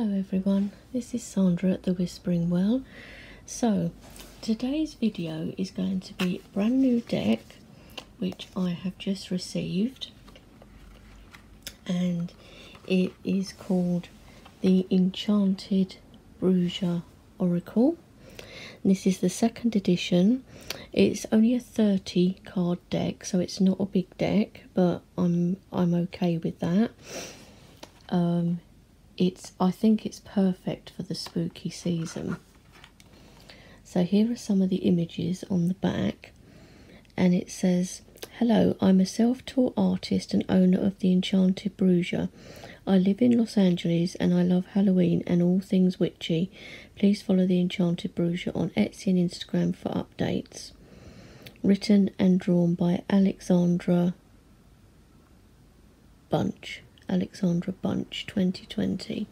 Hello everyone, this is Sandra at the Whispering Well. So today's video is going to be a brand new deck which I have just received, and it is called the Enchanted Bruja Oracle. And this is the second edition. It's only a 30 card deck, so it's not a big deck, but I'm okay with that. I think it's perfect for the spooky season. So here are some of the images on the back, and it says, "Hello, I'm a self-taught artist and owner of the Enchanted Bruja. I live in Los Angeles and I love Halloween and all things witchy. Please follow the Enchanted Bruja on Etsy and Instagram for updates." Written and drawn by Alexandra Bunch, 2020.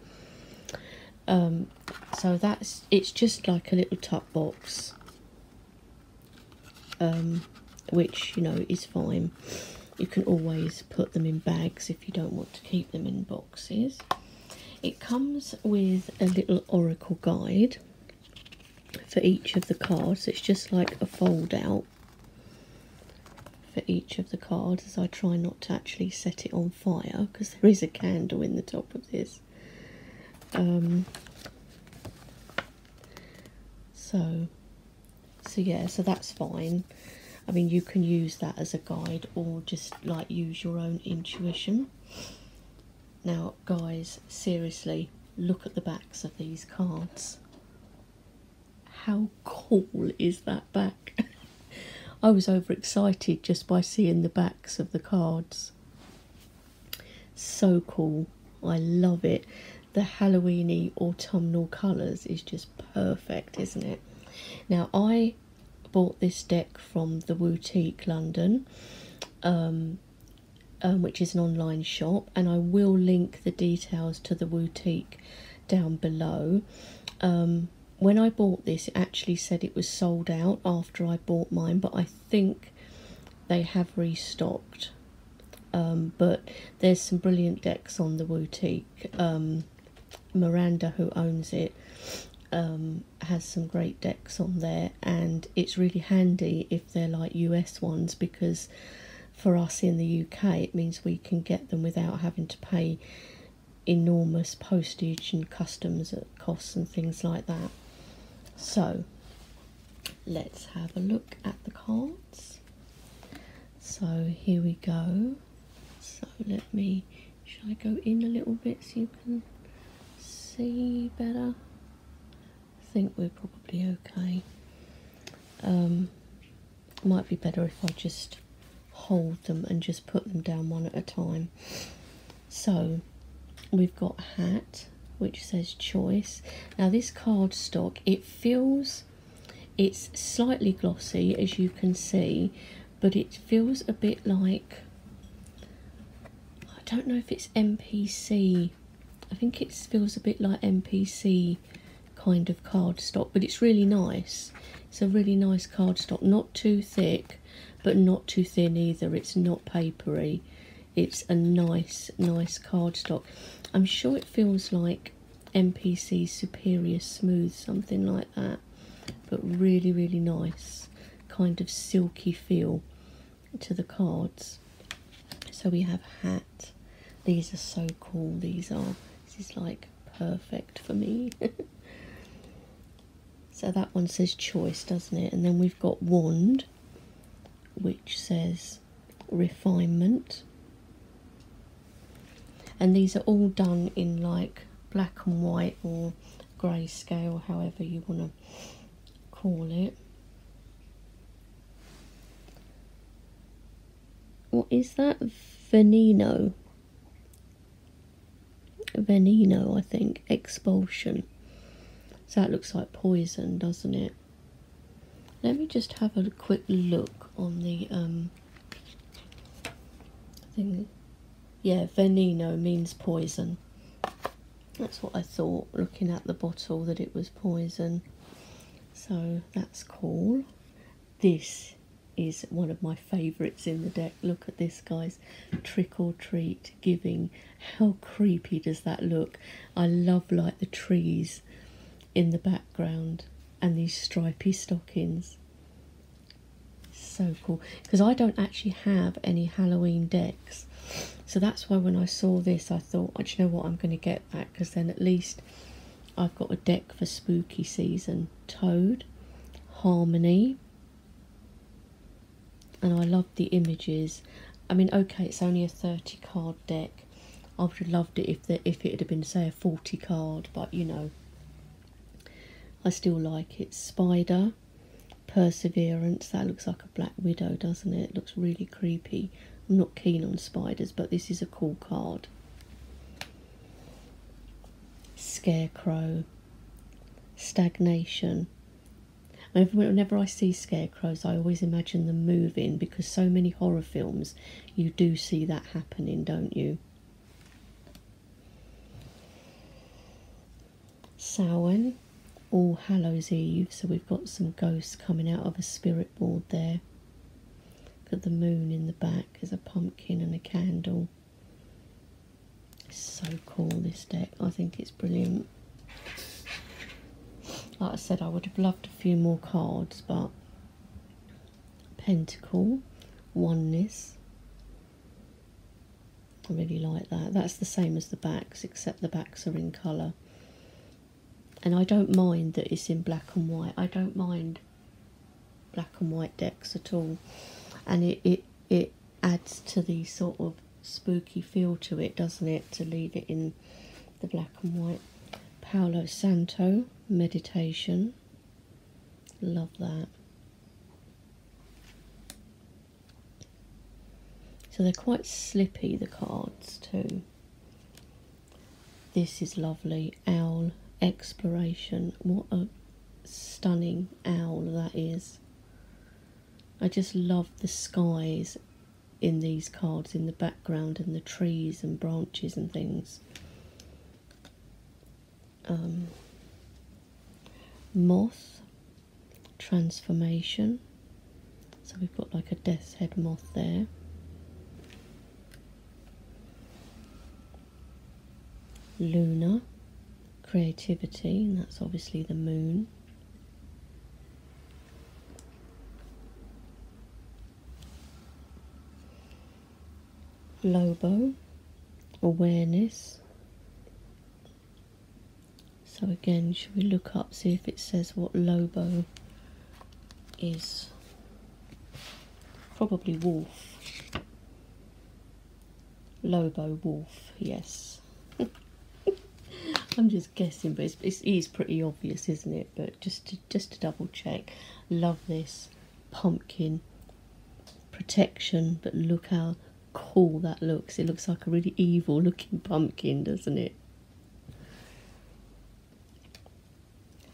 So it's just like a little tuck box, which, you know, is fine. You can always put them in bags if you don't want to keep them in boxes. It comes with a little oracle guide for each of the cards. It's just like a fold out for each of the cards, as I try not to actually set it on fire because there is a candle in the top of this. So that's fine. I mean, you can use that as a guide or just like use your own intuition. Now guys, seriously, look at the backs of these cards. How cool is that back? I was overexcited just by seeing the backs of the cards. So cool. I love it. The Halloweeny autumnal colours is just perfect, isn't it? Now, I bought this deck from the Boutique London, which is an online shop, and I will link the details to the Boutique down below. When I bought this, it actually said it was sold out after I bought mine, but I think they have restocked. But there's some brilliant decks on the Boutique. Miranda, who owns it, has some great decks on there, and it's really handy if they're like US ones, because for us in the UK it means we can get them without having to pay enormous postage and customs costs and things like that. So let's have a look at the cards. So here we go. So shall I go in a little bit so you can see better? I think we're probably okay. Might be better if I just hold them and just put them down one at a time. So we've got a hat which says choice. Now this cardstock, it's slightly glossy, as you can see, but it feels a bit like, I don't know if it's MPC. I think it feels a bit like MPC kind of cardstock, but it's really nice. It's a really nice cardstock, not too thick, but not too thin either. It's not papery. It's a nice cardstock. I'm sure it feels like MPC Superior Smooth, something like that, but really, really nice, kind of silky feel to the cards. So we have a hat. These are so cool. This is like perfect for me. So that one says choice, doesn't it? And then we've got wand, which says refinement. And these are all done in like black and white or grayscale, however you want to call it. What is that? Veneno, I think. Expulsion. So that looks like poison, doesn't it? Let me just have a quick look on the thing. Yeah, veneno means poison. That's what I thought, looking at the bottle, that it was poison. So that's cool. This is one of my favourites in the deck. Look at this, guys. Trick or treat giving. How creepy does that look? I love like the trees in the background and these stripy stockings. So cool, because I don't actually have any Halloween decks, so that's why when I saw this I thought, oh, do you know what, I'm going to get that, because then at least I've got a deck for spooky season. Toad, Harmony, and I love the images. I mean, okay, it's only a 30 card deck. I would have loved it if it had been, say, a 40 card, but you know, I still like it. Spider, Perseverance, that looks like a black widow, doesn't it? It looks really creepy. I'm not keen on spiders, but this is a cool card. Scarecrow, Stagnation. Whenever I see scarecrows, I always imagine them moving, because so many horror films, you do see that happening, don't you? Samhain, All Hallows Eve, so we've got some ghosts coming out of a spirit board there. Got the moon in the back, there's a pumpkin and a candle. It's so cool, this deck. I think it's brilliant. Like I said, I would have loved a few more cards, but Pentacle, Oneness. I really like that. That's the same as the backs, except the backs are in colour. And I don't mind that it's in black and white. I don't mind black and white decks at all. And it adds to the sort of spooky feel to it, doesn't it, to leave it in the black and white. Palo Santo, Meditation. Love that. So they're quite slippy, the cards too. This is lovely. Owl, Exploration. What a stunning owl that is. I just love the skies in these cards in the background, and the trees and branches and things. Moth, Transformation. So we've got like a death's head moth there. Luna, Creativity, and that's obviously the moon. Lobo, Awareness. So again, should we look up, see if it says what Lobo is? Probably wolf. Lobo, wolf, yes. I'm just guessing, but it is pretty obvious, isn't it? But just to double check. Love this. Pumpkin, Protection, but look how cool that looks. It looks like a really evil looking pumpkin, doesn't it?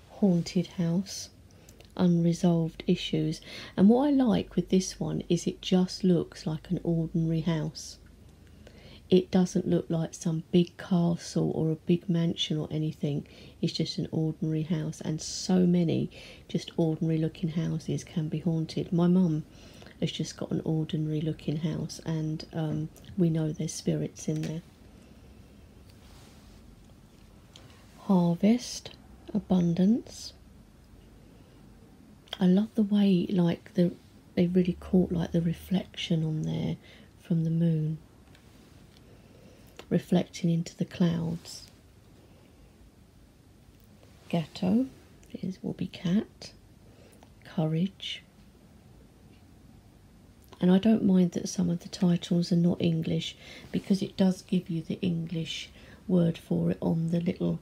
Haunted House, Unresolved Issues. And what I like with this one is it just looks like an ordinary house. It doesn't look like some big castle or a big mansion or anything. It's just an ordinary house, and so many just ordinary looking houses can be haunted. My mum has just got an ordinary looking house, and we know there's spirits in there. Harvest, Abundance. I love the way like they really caught like the reflection on there from the moon, reflecting into the clouds. Gatto will be cat. Courage. And I don't mind that some of the titles are not English, because it does give you the English word for it on the little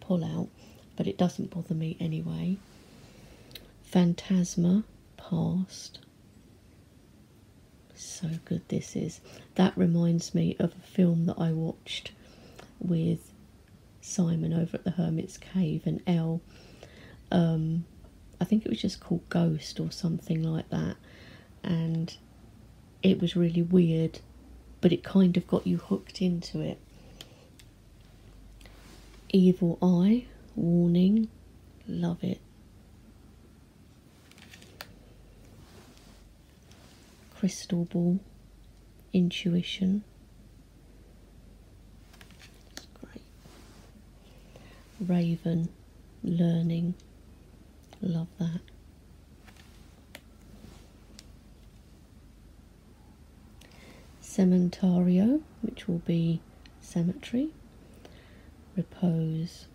pull out, but it doesn't bother me anyway. Phantasma, Past. So good this is. That reminds me of a film that I watched with Simon over at the Hermit's Cave and Elle. I think it was just called Ghost or something like that, and it was really weird, but it kind of got you hooked into it. Evil Eye, Warning. Love it. crystal ball, intuition. It's great. Raven, learning. Love that. Cementario, which will be cemetery. Repose.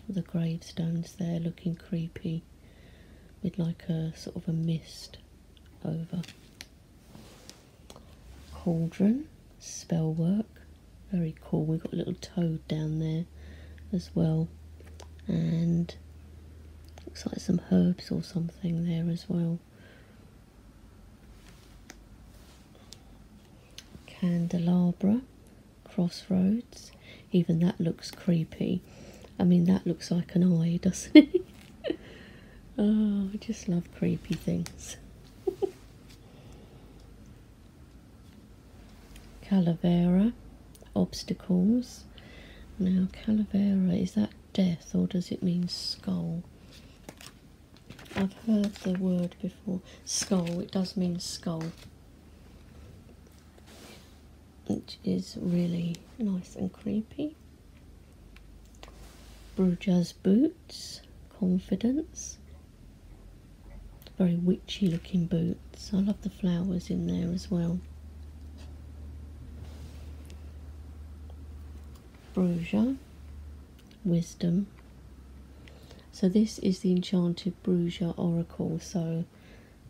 The gravestones there looking creepy with like a sort of a mist over. Cauldron, spell work, very cool. We've got a little toad down there as well, and looks like some herbs or something there as well. Candelabra, crossroads, even that looks creepy. I mean, that looks like an eye, doesn't it? Oh, I just love creepy things. Calavera, obstacles. Now, Calavera, is that death or does it mean skull? I've heard the word before. Skull, it does mean skull. Which is really nice and creepy. Bruja's boots, confidence. Very witchy looking boots. I love the flowers in there as well. Bruja, wisdom. So this is the Enchanted Bruja Oracle. So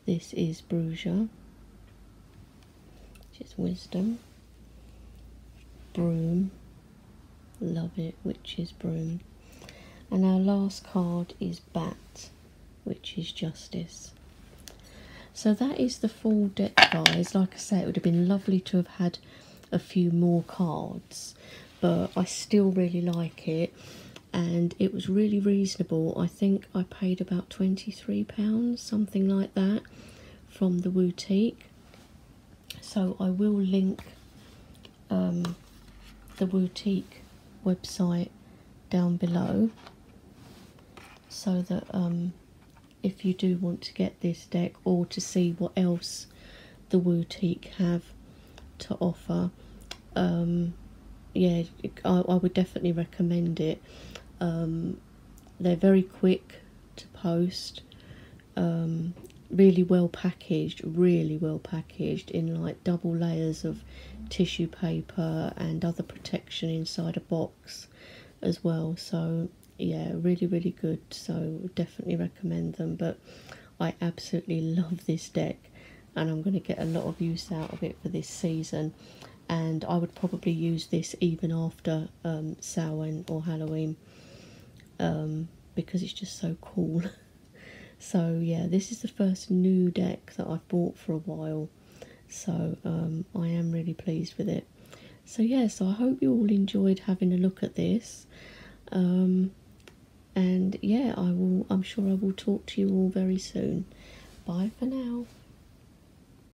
this is Bruja, which is wisdom. Broom, love it, witch's broom. And our last card is Bat, which is justice. So that is the full deck, guys. Like I say, it would have been lovely to have had a few more cards, but I still really like it, and it was really reasonable. I think I paid about £23, something like that, from the boutique. So I will link the boutique website down below, so that if you do want to get this deck or to see what else the boutique have to offer, yeah, I would definitely recommend it. They're very quick to post, really well packaged in like double layers of tissue paper and other protection inside a box as well. So yeah, really good. So definitely recommend them. But I absolutely love this deck, and I'm going to get a lot of use out of it for this season, and I would probably use this even after Samhain or Halloween, because it's just so cool. So yeah, this is the first new deck that I've bought for a while, so I am really pleased with it. So yeah, so I hope you all enjoyed having a look at this, and yeah, I'm sure I will talk to you all very soon. Bye for now.